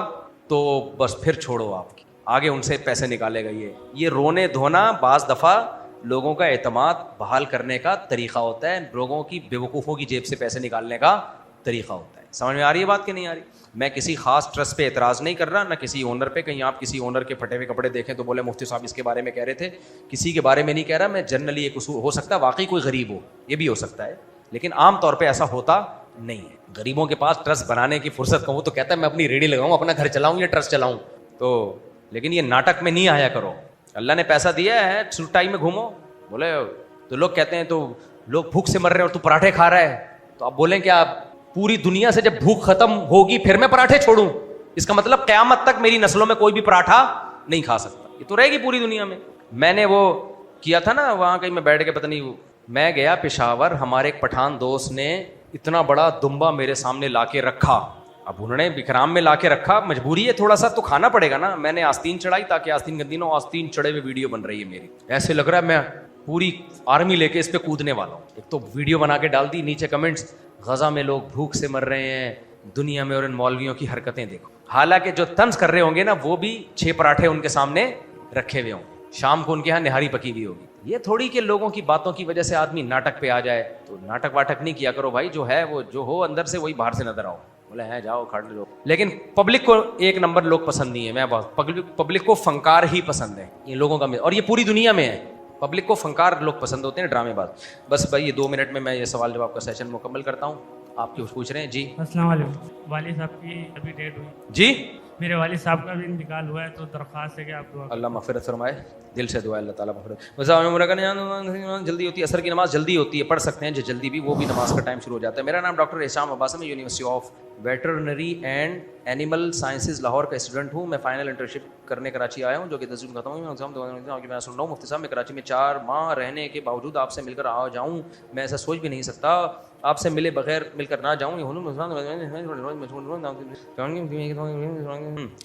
تو بس پھر چھوڑو, آپ کی آگے ان سے پیسے نکالے گا. یہ رونے دھونا بعض دفعہ لوگوں کا اعتماد بحال کرنے کا طریقہ ہوتا ہے, لوگوں کی بیوقوفوں کی جیب سے پیسے نکالنے کا طریقہ ہوتا ہے. سمجھ میں آ رہی ہے بات کہ نہیں آ رہی؟ میں کسی خاص ٹرسٹ پہ اعتراض نہیں کر رہا, نہ کسی اونر پہ. کہیں آپ کسی اونر کے پھٹے ہوئے کپڑے دیکھیں تو بولے مفتی صاحب اس کے بارے میں کہہ رہے تھے, کسی کے بارے میں نہیں کہہ رہا. میں جنرلی ایک اصول, ہو سکتا ہے واقعی کوئی غریب ہو, یہ بھی ہو سکتا ہے, لیکن عام طور پہ ایسا ہوتا نہیں ہے. غریبوں کے پاس ٹرسٹ بنانے کی فرصت کا, وہ تو کہتا ہے میں اپنی ریڑھی لگاؤں, اپنا گھر چلاؤں یا ٹرسٹ چلاؤں. تو لیکن یہ ناٹک میں نہیں آیا کرو. اللہ نے پیسہ دیا ہے, سوٹ ٹائی میں گھومو. بولے تو لوگ کہتے ہیں تو لوگ بھوک سے مر رہے ہیں اور تو پراٹھے کھا رہا ہے, تو آپ بولیں کیا پوری دنیا سے جب بھوک ختم ہوگی پھر میں پراٹھے چھوڑوں؟ اس کا مطلب قیامت تک میری نسلوں میں کوئی بھی پراٹھا نہیں کھا سکتا, یہ تو رہے گی پوری دنیا میں. میں نے وہ کیا تھا نا وہاں کہیں میں بیٹھ کے, پتہ نہیں, میں گیا پشاور, ہمارے ایک پٹھان دوست نے اتنا بڑا دمبا میرے سامنے لا کے رکھا. اب انہوں نے اکرام میں لا کے رکھا, مجبوری ہے تھوڑا سا تو کھانا پڑے گا نا. میں نے آستین چڑھائی تاکہ آستین گندی نہ ہو. آستین چڑھے ہوئے ویڈیو بن رہی ہے میری, ایسے لگ رہا ہے میں پوری آرمی لے کے اس پہ کودنے والا ہوں. ایک تو ویڈیو بنا کے ڈال دی, نیچے کمنٹس غزہ میں لوگ بھوک سے مر رہے ہیں, دنیا میں اور ان مولویوں کی حرکتیں دیکھو. حالانکہ جو طنز کر رہے ہوں گے نا وہ بھی 6 پراٹھے ان کے سامنے رکھے ہوئے ہوں گے, شام کو ان کے یہاں نہاری پکی ہوئی ہوگی. یہ تھوڑی کہ لوگوں کی باتوں کی وجہ سے آدمی ناٹک پہ آ جائے. تو ناٹک واٹک نہیں کیا کرو بھائی, جو ہے وہ جو ہو اندر سے وہی باہر سے نظر آؤ. بولے ہیں جاؤ کھڑ لو. لیکن پبلک کو ایک نمبر لوگ پسند نہیں ہے. میں پبلک کو فنکار ہی پسند ہے ان لوگوں کا, اور یہ پوری دنیا میں ہے. پبلک کو فنکار لوگ پسند ہوتے ہیں, ڈرامے باز. بس بھائی یہ 2 منٹ میں یہ سوال جواب کا سیشن مکمل کرتا ہوں. آپ کیوں پوچھ رہے ہیں؟ جی السلام علیکم. والد صاحب کی ابھی ڈیٹ ہوئی. جی میرے والد صاحب کا بھی انتقال ہوا ہے, تو درخواست ہے کہ آپ دعا اللہ مغفرت فرمائے. دل سے دعا اللہ تعالیٰ مغفرت. جلدی ہوتی ہے, عصر کی نماز جلدی ہوتی ہے, پڑھ سکتے ہیں جو جلدی بھی, وہ بھی نماز کا ٹائم شروع ہو جاتا ہے. میرا نام ڈاکٹر احسان عباس ہے, میں university of veterinary and animal sciences Lahore کا اسٹوڈنٹ ہوں. میں فائنل انٹرنشپ کرنے کراچی آیا ہوں, جو کہ 10 جون ختم ہوئی. میں سن رہا ہوں مفتی صاحب, میں کراچی میں 4 ماہ رہنے کے باوجود آپ سے مل کر آ جاؤں. میں ایسا سوچ بھی نہیں سکتا آپ سے ملے بغیر مل کر نہ جاؤں.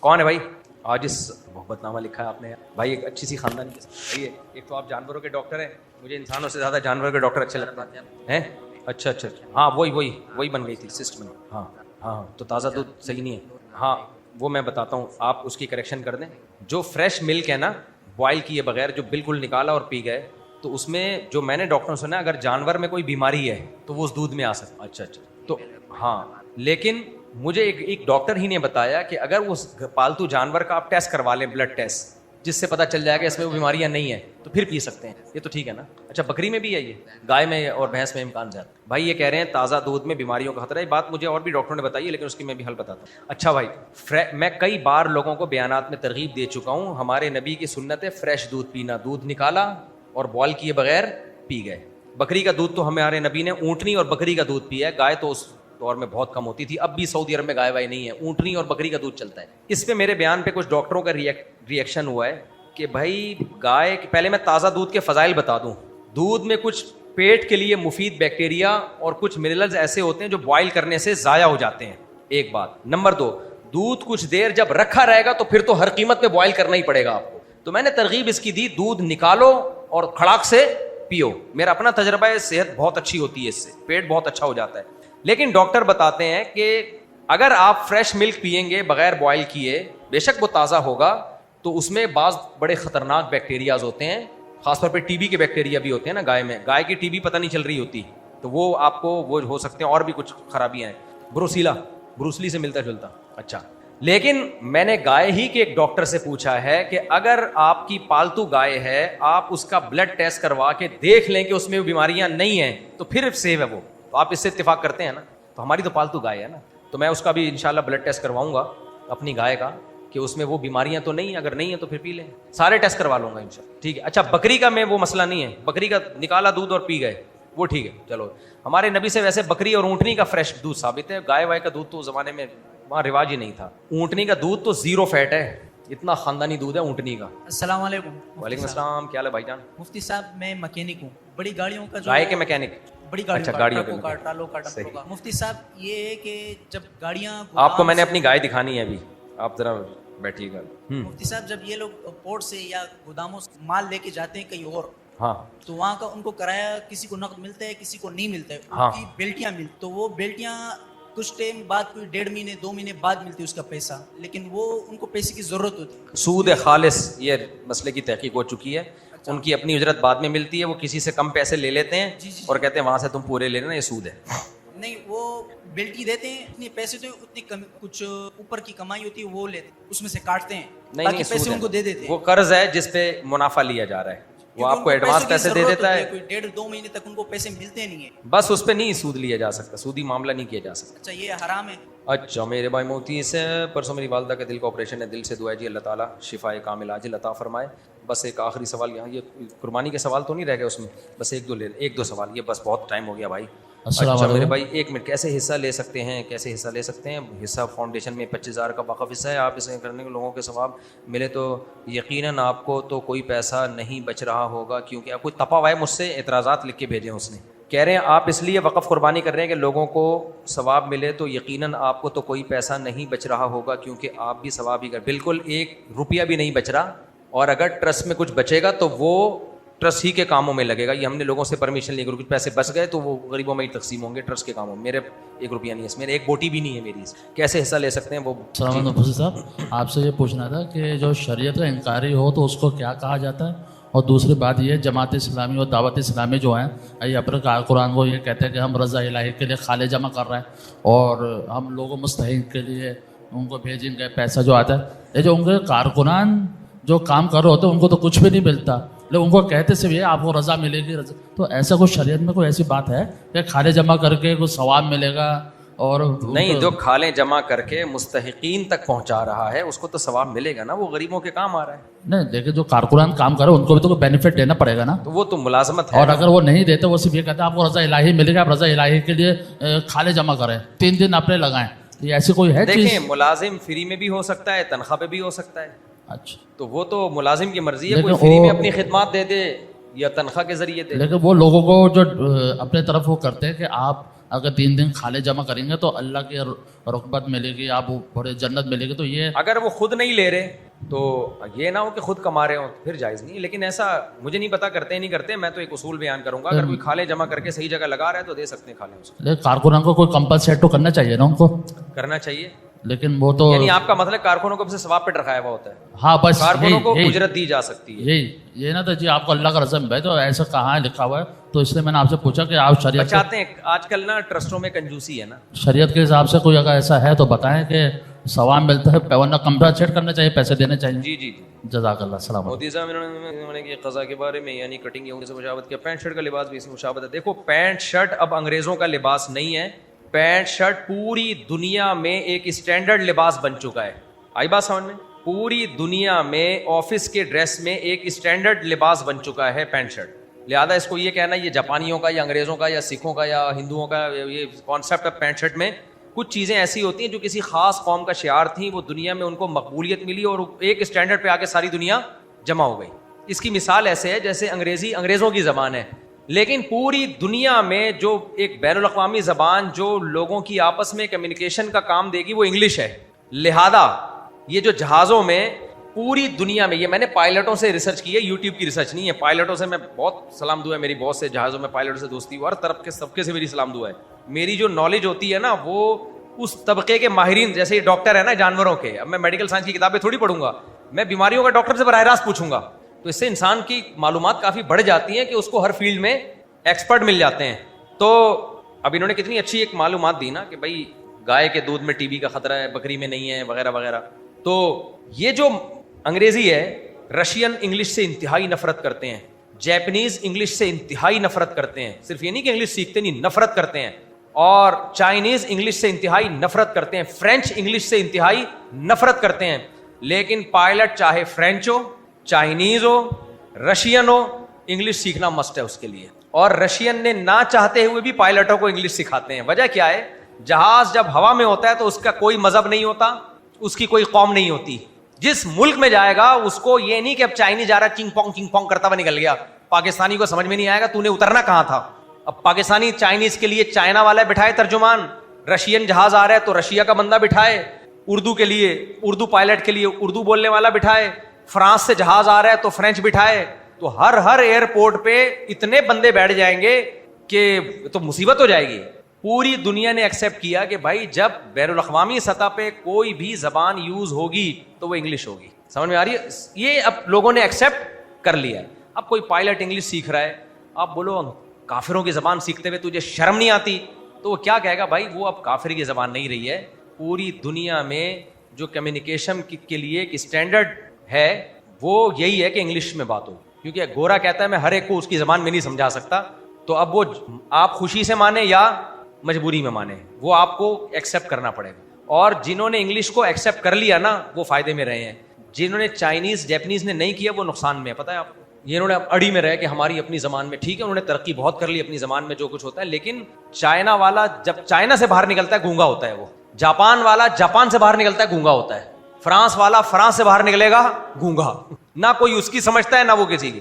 کون ہے بھائی؟ آج اس محبت نامہ لکھا ہے آپ نے بھائی, ایک اچھی سی خاندان کی. ایک تو آپ جانوروں کے ڈاکٹر ہیں, مجھے انسانوں سے زیادہ جانوروں کے ڈاکٹر اچھے لگتے ہیں. اچھا اچھا, ہاں وہی بن گئی تھی سسٹ میں. ہاں تو تازہ دودھ صحیح نہیں ہے. ہاں وہ میں بتاتا ہوں, آپ اس کی کریکشن کر دیں. جو فریش ملک ہے نا, بوائل کیے بغیر جو بالکل نکالا اور پی گئے, تو اس میں جو میں نے ڈاکٹر سنا اگر جانور میں کوئی بیماری ہے تو وہ اس دودھ میں آ سکتا. اچھا تو ہاں, لیکن مجھے ایک ڈاکٹر ہی نے بتایا کہ اگر اس پالتو جانور کا آپ ٹیسٹ کروا لیں, بلڈ ٹیسٹ, جس سے پتہ چل جائے کہ اس میں وہ بیماریاں نہیں ہیں, تو پھر پی سکتے ہیں. یہ تو ٹھیک ہے نا. اچھا بکری میں بھی ہے, یہ گائے میں اور بھینس میں امکان زیادہ. بھائی یہ کہہ رہے ہیں تازہ دودھ میں بیماریوں کا خطرہ ہے. یہ بات مجھے اور بھی ڈاکٹروں نے بتائی ہے, لیکن اس کی میں بھی حل بتاتا ہوں. اچھا بھائی, میں کئی بار لوگوں کو بیانات میں ترغیب دے چکا ہوں. ہمارے نبی کی سنت ہے فریش دودھ پینا. دودھ نکالا اور بوائل کیے بغیر پی گئے. بکری کا دودھ تو ہمارے نبی نے اونٹنی اور بکری کا دودھ پیا ہے. گائے تو اس دور میں بہت کم ہوتی تھی, اب بھی سعودی عرب میں گائے وائے نہیں ہے, اونٹنی اور بکری کا دودھ چلتا ہے. اس پہ میرے بیان پہ کچھ ڈاکٹروں کا ریئیکشن ہوا ہے کہ بھائی گائے, پہلے میں تازہ دودھ کے فضائل بتا دوں. دودھ میں کچھ پیٹ کے لیے مفید بیکٹیریا اور کچھ منرلز ایسے ہوتے ہیں جو بوائل کرنے سے ضائع ہو جاتے ہیں, ایک بات. نمبر 2, دودھ کچھ دیر جب رکھا رہے گا تو پھر تو ہر قیمت پہ بوائل کرنا ہی پڑے گا آپ کو. تو میں نے ترغیب اس کی دی, دودھ نکالو اور کھڑاک سے پیو. میرا اپنا تجربہ ہے, صحت بہت اچھی ہوتی ہے اس سے, پیٹ بہت اچھا ہو جاتا ہے. لیکن ڈاکٹر بتاتے ہیں کہ اگر آپ فریش ملک پئیں گے بغیر بوائل کیے, بے شک وہ تازہ ہوگا, تو اس میں بعض بڑے خطرناک بیکٹیریاز ہوتے ہیں, خاص طور پہ ٹی بی کے بیکٹیریا بھی ہوتے ہیں نا گائے میں. گائے کی ٹی بی پتہ نہیں چل رہی ہوتی, تو وہ آپ کو وہ ہو سکتے ہیں. اور بھی کچھ خرابیاں ہیں. بروسلی سے ملتا جلتا. اچھا, لیکن میں نے گائے ہی کے ایک ڈاکٹر سے پوچھا ہے کہ اگر آپ کی پالتو گائے ہے, آپ اس کا بلڈ ٹیسٹ کروا کے دیکھ لیں کہ اس میں بیماریاں نہیں ہیں, تو پھر سیو ہے وہ. تو آپ اس سے اتفاق کرتے ہیں نا, تو ہماری تو پالتو گائے ہے نا, تو میں اس کا بھی انشاءاللہ بلڈ ٹیسٹ کرواؤں گا اپنی گائے کا کہ اس میں وہ بیماریاں تو نہیں ہیں. اگر نہیں ہیں تو پھر پی لیں, سارے ٹیسٹ کروا لوں گا انشاءاللہ. ٹھیک ہے. اچھا بکری کا میں وہ مسئلہ نہیں ہے, بکری کا نکالا دودھ اور پی گئے, وہ ٹھیک ہے. چلو, ہمارے نبی سے ویسے بکری اور اونٹنی کا فریش دودھ ثابت ہے. گائے وائے کا دودھ تو زمانے میں وہاں رواج ہی نہیں تھا. اونٹنی کا دودھ تو 0 فیٹ ہے, اتنا خاندانی دودھ ہے اونٹنی کا. السلام علیکم. وعلیکم السلام, کیا حال ہے بھائی جان؟ مفتی صاحب میں مکینک ہوں, بڑی گاڑیوں کا جو گائے کے میکینک, بڑی گاڑیوں اچھا کا, گاڑیوں ٹرکوں کا, ٹرالوں کا, ڈمپروں کا. مفتی صاحب یہ ہے کہ جب گاڑیاں آپ کو میں نے اپنی گائے دکھانی ہے ابھی, آپ ذرا بیٹھیے گا. مفتی صاحب جب یہ لوگ پورٹ سے یا گوداموں سے مال لے کے جاتے ہیں کہیں اور, ہاں, تو وہاں کا ان کو کرایہ کسی کو نقد ملتا ہے, کسی کو نہیں ملتا ہے. ہاں, ان کی بیلٹیاں ملتی, تو وہ بیلٹیاں کچھ ٹائم بعد, کوئی 1.5 مہینے 2 مہینے بعد ملتی ہے اس کا پیسہ, لیکن وہ ان کو پیسے کی ضرورت ہوتی ہے. سود خالص, یہ مسئلے کی تحقیق ہو چکی ہے. ان کی اپنی اجرت بعد میں ملتی ہے, وہ کسی سے کم پیسے لے لیتے ہیں اور کہتے ہیں وہاں سے تم پورے لے لینا, یہ سود ہے. نہیں, وہ بیلٹی دیتے ہیں, اتنے پیسے تو اتنی کچھ اوپر کی کمائی ہوتی ہے وہ لیتے ہیں, اس میں سے کاٹتے ہیں, باقی پیسے ان کو دے دیتے ہیں. وہ قرض ہے جس پہ منافع لیا جا رہا ہے, وہ آپ کو ایڈوانس پیسے دے دیتا ہے. کوئی 1.5-2 مہینے تک ان کو پیسے ملتے نہیں ہیں, بس اس پہ نہیں سود لیا جا سکتا, سودی معاملہ نہیں کیا جا سکتا. اچھا یہ حرام ہے. اچھا میرے بھائی موتی سے پرسوں میری والدہ کے دل کا آپریشن ہے, دل سے دعا ہے جی اللہ تعالیٰ شفائے کامل عاجل عطا فرمائے. بس ایک آخری سوال, یہاں یہ قربانی کے سوال تو نہیں رہ گئے اس میں, بس ایک دو سوال, یہ بس بہت ٹائم ہو گیا بھائی. اچھا میرے بھائی 1 منٹ, کیسے حصہ لے سکتے ہیں, کیسے حصہ لے سکتے ہیں؟ حصہ فاؤنڈیشن میں 25,000 کا واقف حصہ ہے, آپ اسے کرنے کے لوگوں کے ثواب ملے تو یقیناً آپ کو تو کوئی پیسہ نہیں بچ رہا ہوگا, کیونکہ آپ کوئی تپا ہوا ہے مجھ سے, اعتراضات لکھ کے بھیجے اس نے, کہہ رہے ہیں آپ اس لیے وقف قربانی کر رہے ہیں کہ لوگوں کو ثواب ملے, تو یقیناً آپ کو تو کوئی پیسہ نہیں بچ رہا ہوگا کیونکہ آپ بھی ثواب ہی کر. بالکل 1 روپیہ بھی نہیں بچ رہا, اور اگر ٹرسٹ میں کچھ بچے گا تو وہ ٹرسٹ ہی کے کاموں میں لگے گا. یہ ہم نے لوگوں سے پرمیشن لی, اگر کچھ پیسے بچ گئے تو وہ غریبوں میں ہی تقسیم ہوں گے ٹرسٹ کے کاموں میں. میرے 1 روپیہ نہیں ہے اس میں, 1 بوٹی بھی نہیں ہے میری, کیسے حصہ لے سکتے ہیں وہ. السلام علیکم مفتی صاحب, آپ سے یہ پوچھنا تھا کہ جو شریعت کا انکاری ہو تو اس کو کیا کہا جاتا ہے؟ اور دوسری بات یہ, جماعت اسلامی اور دعوت اسلامی جو ہیں یہ اپنے کارکنان کو یہ کہتے ہیں کہ ہم رضا الہی کے لیے خالے جمع کر رہے ہیں اور ہم لوگوں مستحق کے لیے ان کو بھیجیں گے پیسہ جو آتا ہے. یہ جو ان کے کارکنان جو کام کر رہے ہوتے ہیں ان کو تو کچھ بھی نہیں ملتا, لیکن ان کو کہتے صرف یہ آپ کو رضا ملے گی رضا. تو ایسا کوئی شریعت میں کوئی ایسی بات ہے کہ کھالے جمع کر کے کوئی ثواب ملے گا؟ اور نہیں, جو کھالیں جمع کر کے مستحقین تک پہنچا رہا ہے اس کو تو ثواب ملے گا نا, وہ غریبوں کے کام آ رہا ہے. نہیں لیکن جو کارکنان کام کر رہے ہیں ان کو بھی تو کوئی بینیفٹ دینا پڑے گا نا. تو وہ تو ملازمت ہے. اور اگر وہ نہیں دیتے, وہ صرف یہ کہتے ہیں آپ کو رضا الہی ملے گا, آپ رضا الہی کے لیے کھالے جمع کریں, 3 دن اپنے لگائیں, یہ ایسی کوئی ہے چیز؟ دیکھیں ملازم فری میں بھی ہو سکتا ہے, تنخواہ پہ بھی ہو سکتا ہے. اچھا, تو وہ تو ملازم کی مرضی ہے, کوئی فری میں اپنی خدمات دے دے یا تنخواہ کے ذریعے دے. لیکن وہ لوگوں کو جو اپنے طرف وہ کرتے ہیں کہ آپ اگر 3 دن کھالے جمع کریں گے تو اللہ کی رغبت ملے گی, آپ بڑے جنت ملے گی. تو یہ اگر وہ خود نہیں لے رہے تو یہ نہ ہو کہ خود کما رہے ہوں, پھر جائز نہیں. لیکن ایسا مجھے نہیں پتا کرتے نہیں کرتے, میں تو ایک اصول بیان کروں گا, اگر کوئی کھالے جمع کر کے صحیح جگہ لگا رہا ہے تو دے سکتے ہیں کھالے. اس کو لیکن کارکنان کو کوئی کمپنسیٹ تو کرنا چاہیے نا, ان کو کرنا چاہیے. لیکن وہ تو یعنی آپ کا مطلب کارکنوں کو بھی ثواب پہ رکھایا ہوا ہوتا ہے. ہاں بس کارکنوں کو اجرت دی جا سکتی ہے. یہ نا تو جی آپ کو اللہ کا رضا ہے, تو ایسا کہاں ہے لکھا ہوا ہے؟ تو اس لیے میں نے آپ سے پوچھا کہ آپ شریعت چاہتے ہیں. آج کل نا ٹرسٹوں میں کنجوسی ہے نا, شریعت کے حساب سے کوئی اگر ایسا ہے تو بتائیں کہ ثواب ملتا ہے, ورنہ کمپنسیٹ کرنا چاہیے, پیسے دینے چاہیے. جی جی جزاک اللہ. السلام علیکم. مودی صاحب انہوں نے کہ قضا کے بارے میں یعنی کٹنگ سے مشابہت کیا, پینٹ شرٹ کا لباس بھی اس میں مشابہت ہے. دیکھو پینٹ شرٹ اب انگریزوں کا لباس نہیں ہے, پینٹ شرٹ پوری دنیا میں ایک اسٹینڈرڈ لباس بن چکا ہے. آئی بات سمجھ میں؟ پوری دنیا میں آفس کے ڈریس میں ایک اسٹینڈرڈ لباس بن چکا ہے پینٹ شرٹ. لہٰذا اس کو یہ کہنا یہ جاپانیوں کا یا انگریزوں کا یا سکھوں کا یا ہندوؤں کا یہ کانسیپٹ ہے پینٹ شرٹ میں. کچھ چیزیں ایسی ہوتی ہیں جو کسی خاص قوم کا شعار تھیں, وہ دنیا میں ان کو مقبولیت ملی اور ایک اسٹینڈرڈ پہ آ کے ساری دنیا جمع ہو گئی. اس کی مثال ایسے ہے جیسے انگریزی انگریزوں کی زبان ہے, لیکن پوری دنیا میں جو ایک بین الاقوامی زبان جو لوگوں کی آپس میں کمیونیکیشن کا کام دے گی وہ انگلش ہے. لہذا یہ جو جہازوں میں پوری دنیا میں, یہ میں نے پائلٹوں سے ریسرچ کی ہے, یوٹیوب کی ریسرچ نہیں ہے, پائلٹوں سے میں بہت سلام دعا ہے, میری بہت سے جہازوں میں پائلٹوں سے دوستی ہو, ہر طرف کے طبقے سے میری سلام دعا ہے. میری جو نالج ہوتی ہے نا وہ اس طبقے کے ماہرین, جیسے یہ ڈاکٹر ہے نا جانوروں کے, اب میں میڈیکل سائنس کی کتابیں تھوڑی پڑھوں گا, میں بیماریوں کا ڈاکٹر سے براہ راست پوچھوں گا, تو اس سے انسان کی معلومات کافی بڑھ جاتی ہیں کہ اس کو ہر فیلڈ میں ایکسپرٹ مل جاتے ہیں. تو اب انہوں نے کتنی اچھی ایک معلومات دی نا کہ بھائی گائے کے دودھ میں ٹی بی کا خطرہ ہے, بکری میں نہیں ہے, وغیرہ وغیرہ. تو یہ جو انگریزی ہے, رشین انگلش سے انتہائی نفرت کرتے ہیں, جیپنیز انگلش سے انتہائی نفرت کرتے ہیں, صرف یہ نہیں کہ انگلش سیکھتے نہیں, نفرت کرتے ہیں, اور چائنیز انگلش سے انتہائی نفرت کرتے ہیں, فرینچ انگلش سے انتہائی نفرت کرتے ہیں. لیکن پائلٹ چاہے فرینچ ہو, چائنیز ہو, رشین ہو, انگلش سیکھنا مسٹ ہے اس کے لیے. اور رشین نے نہ چاہتے ہوئے بھی پائلٹوں کو انگلش سکھاتے ہیں. وجہ کیا ہے؟ جہاز جب ہوا میں ہوتا ہے تو اس کا کوئی مذہب نہیں ہوتا, اس کی کوئی قوم نہیں ہوتی. جس ملک میں جائے گا اس کو یہ نہیں کہ اب چائنیز جا رہا چنگ پونگ کرتا ہوا نکل گیا, پاکستانی کو سمجھ میں نہیں آئے گا تو نے اترنا کہاں تھا. اب پاکستانی چائنیز کے لیے چائنا والا بٹھائے ترجمان, رشین جہاز آ رہا ہے تو رشیا کا بندہ بٹھائے, اردو کے لیے اردو پائلٹ کے لیے اردو بولنے والا بٹھائے, فرانس سے جہاز آ رہا ہے تو فرینچ بٹھائے. تو ہر ایئرپورٹ پہ اتنے بندے بیٹھ جائیں گے کہ تو مصیبت ہو جائے گی. پوری دنیا نے ایکسیپٹ کیا کہ بھائی جب بین الاقوامی سطح پہ کوئی بھی زبان یوز ہوگی تو وہ انگلش ہوگی. سمجھ میں آ رہی ہے؟ یہ اب لوگوں نے ایکسیپٹ کر لیا ہے. اب کوئی پائلٹ انگلش سیکھ رہا ہے, آپ بولو کافروں کی زبان سیکھتے ہوئے تجھے شرم نہیں آتی, تو وہ کیا کہے گا؟ بھائی وہ اب کافر کی زبان نہیں رہی ہے. پوری دنیا میں جو کمیونیکیشن کے لیے ایک اسٹینڈرڈ ہے وہ یہی ہے کہ انگلش میں بات ہو, کیونکہ گورا کہتا ہے میں ہر ایک کو اس کی زبان میں نہیں سمجھا سکتا. تو اب وہ آپ خوشی سے مانیں یا مجبوری میں مانیں, وہ آپ کو ایکسیپٹ کرنا پڑے گا. اور جنہوں نے انگلش کو ایکسیپٹ کر لیا نا وہ فائدے میں رہے ہیں, جنہوں نے چائنیز جیپنیز نے نہیں کیا وہ نقصان میں ہے. پتہ ہے آپ کو, یہ انہوں نے اڑی میں رہے کہ ہماری اپنی زبان میں, ٹھیک ہے انہوں نے ترقی بہت کر لی اپنی زبان میں جو کچھ ہوتا ہے, لیکن چائنا والا جب چائنا سے باہر نکلتا ہے گونگا ہوتا ہے, وہ جاپان والا جاپان سے باہر نکلتا ہے گونگا ہوتا ہے, فرانس والا فرانس سے باہر نکلے گا گونگا, نہ کوئی اس کی سمجھتا ہے نہ وہ کسی کی.